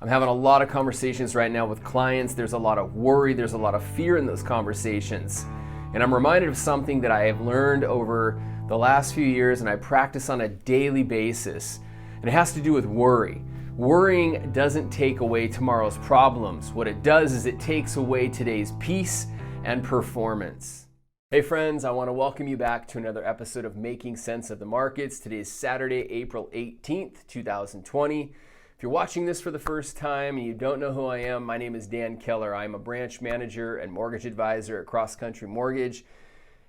I'm having a lot of conversations right now with clients. There's a lot of worry, there's a lot of fear in those conversations. And I'm reminded of something that I have learned over the last few years and I practice on a daily basis. And it has to do with worry. Worrying doesn't take away tomorrow's problems. What it does is it takes away today's peace and performance. Hey friends, I want to welcome you back to another episode of Making Sense of the Markets. Today is Saturday, April 18th, 2020. If you're watching this for the first time and you don't know who I am, my name is Dan Keller. I'm a branch manager and mortgage advisor at CrossCountry Mortgage,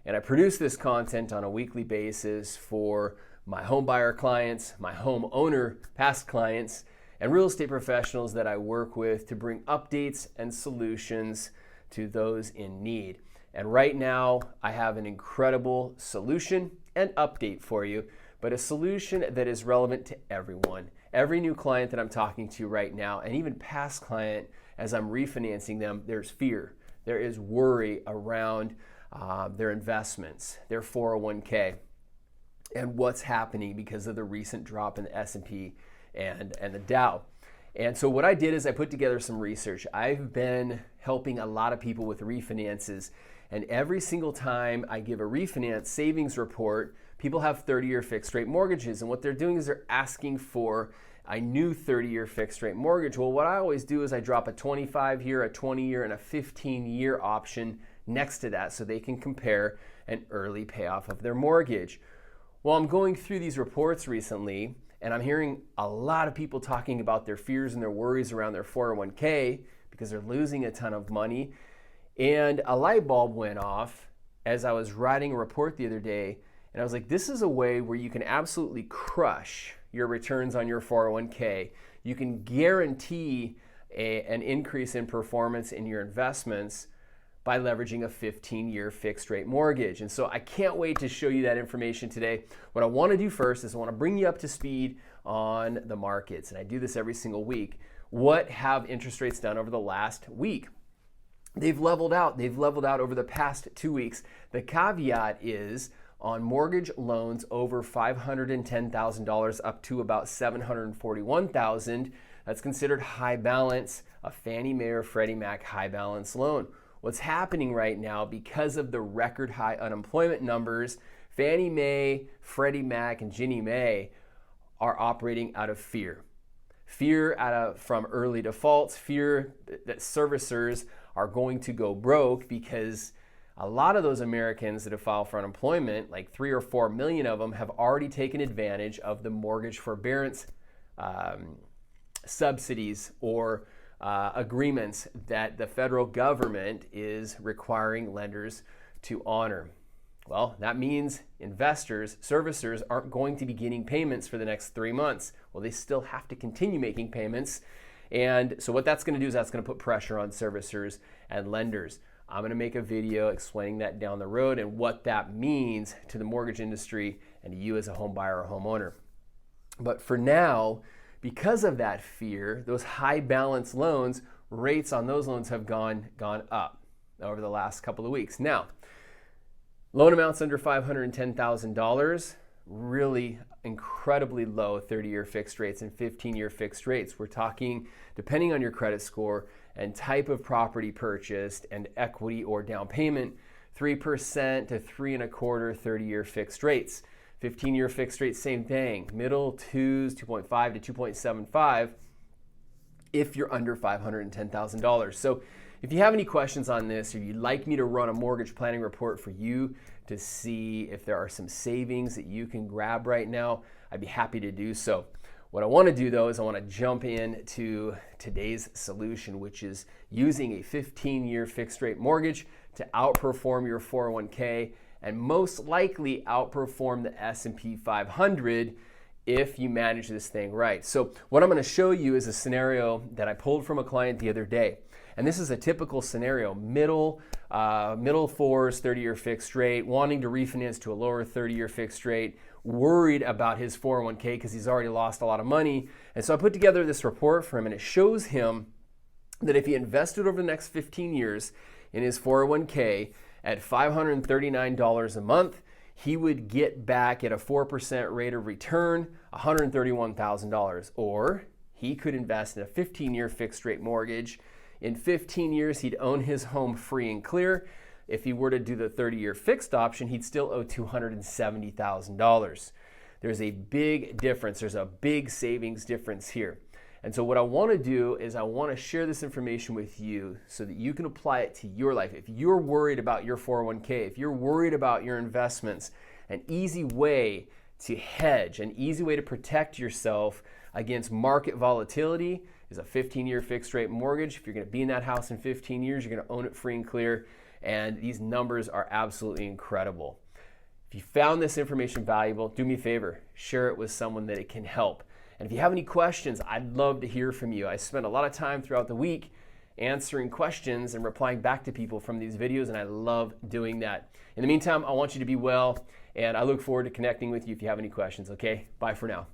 and I produce this content on a weekly basis for my home buyer clients, my homeowner past clients, and real estate professionals that I work with to bring updates and solutions to those in need. And right now, I have an incredible solution and update for you, but a solution that is relevant to everyone. Every new client that I'm talking to right now, and even past client, as I'm refinancing them, there's fear. There is worry around their investments, their 401k, and what's happening because of the recent drop in the S&P and the Dow. And so what I did is I put together some research. I've been helping a lot of people with refinances, and every single time I give a refinance savings report, people have 30-year fixed rate mortgages, and what they're doing is they're asking for a new 30-year fixed rate mortgage. Well, what I always do is I drop a 25-year, a 20-year, and a 15-year option next to that so they can compare an early payoff of their mortgage. Well, I'm going through these reports recently, and I'm hearing a lot of people talking about their fears and their worries around their 401k because they're losing a ton of money. And a light bulb went off as I was writing a report the other day, and I was like, this is a way where you can absolutely crush your returns on your 401k. You can guarantee an increase in performance in your investments by leveraging a 15-year fixed rate mortgage. And so I can't wait to show you that information today. What I want to do first is I want to bring you up to speed on the markets. And I do this every single week. What have interest rates done over the last week? They've leveled out. They've leveled out over the past 2 weeks. The caveat is on mortgage loans over $510,000 up to about $741,000, that's considered high balance, a Fannie Mae or Freddie Mac high balance loan. What's happening right now because of the record high unemployment numbers, Fannie Mae, Freddie Mac, and Ginnie Mae are operating out of fear. Fear from early defaults, fear that servicers are going to go broke because a lot of those Americans that have filed for unemployment, like 3 or 4 million of them, have already taken advantage of the mortgage forbearance subsidies or agreements that the federal government is requiring lenders to honor. Well, that means investors, servicers aren't going to be getting payments for the next 3 months. Well, they still have to continue making payments. And so what that's going to do is that's going to put pressure on servicers and lenders. I'm going to make a video explaining that down the road and what that means to the mortgage industry and to you as a home buyer or homeowner. But for now, because of that fear, those high balance loans, rates on those loans have gone up over the last couple of weeks. Now, loan amounts under $510,000, really incredibly low 30-year fixed rates and 15-year fixed rates. We're talking, depending on your credit score and type of property purchased and equity or down payment, 3% to 3.25% 30-year fixed rates. 15-year fixed rates, same thing. Middle twos, 2.5 to 2.75 if you're under $510,000. So if you have any questions on this, or you'd like me to run a mortgage planning report for you to see if there are some savings that you can grab right now, I'd be happy to do so. What I want to do though is I want to jump into today's solution, which is using a 15-year fixed rate mortgage to outperform your 401k and most likely outperform the S&P 500 if you manage this thing right. So what I'm going to show you is a scenario that I pulled from a client the other day. And this is a typical scenario, middle fours, 30-year fixed rate, wanting to refinance to a lower 30-year fixed rate, worried about his 401k because he's already lost a lot of money. And so I put together this report for him, and it shows him that if he invested over the next 15 years in his 401k at $539 a month, he would get back at a 4% rate of return $131,000, or he could invest in a 15-year fixed rate mortgage. In 15 years, he'd own his home free and clear. If he were to do the 30-year fixed option, he'd still owe $270,000. There's a big difference. There's a big savings difference here. And so what I want to do is I want to share this information with you so that you can apply it to your life. If you're worried about your 401k, if you're worried about your investments, an easy way to hedge, an easy way to protect yourself against market volatility is a 15-year fixed rate mortgage. If you're going to be in that house in 15 years, you're going to own it free and clear. And these numbers are absolutely incredible. If you found this information valuable, do me a favor, share it with someone that it can help. And if you have any questions, I'd love to hear from you. I spend a lot of time throughout the week answering questions and replying back to people from these videos, and I love doing that. In the meantime, I want you to be well, and I look forward to connecting with you if you have any questions, okay? Bye for now.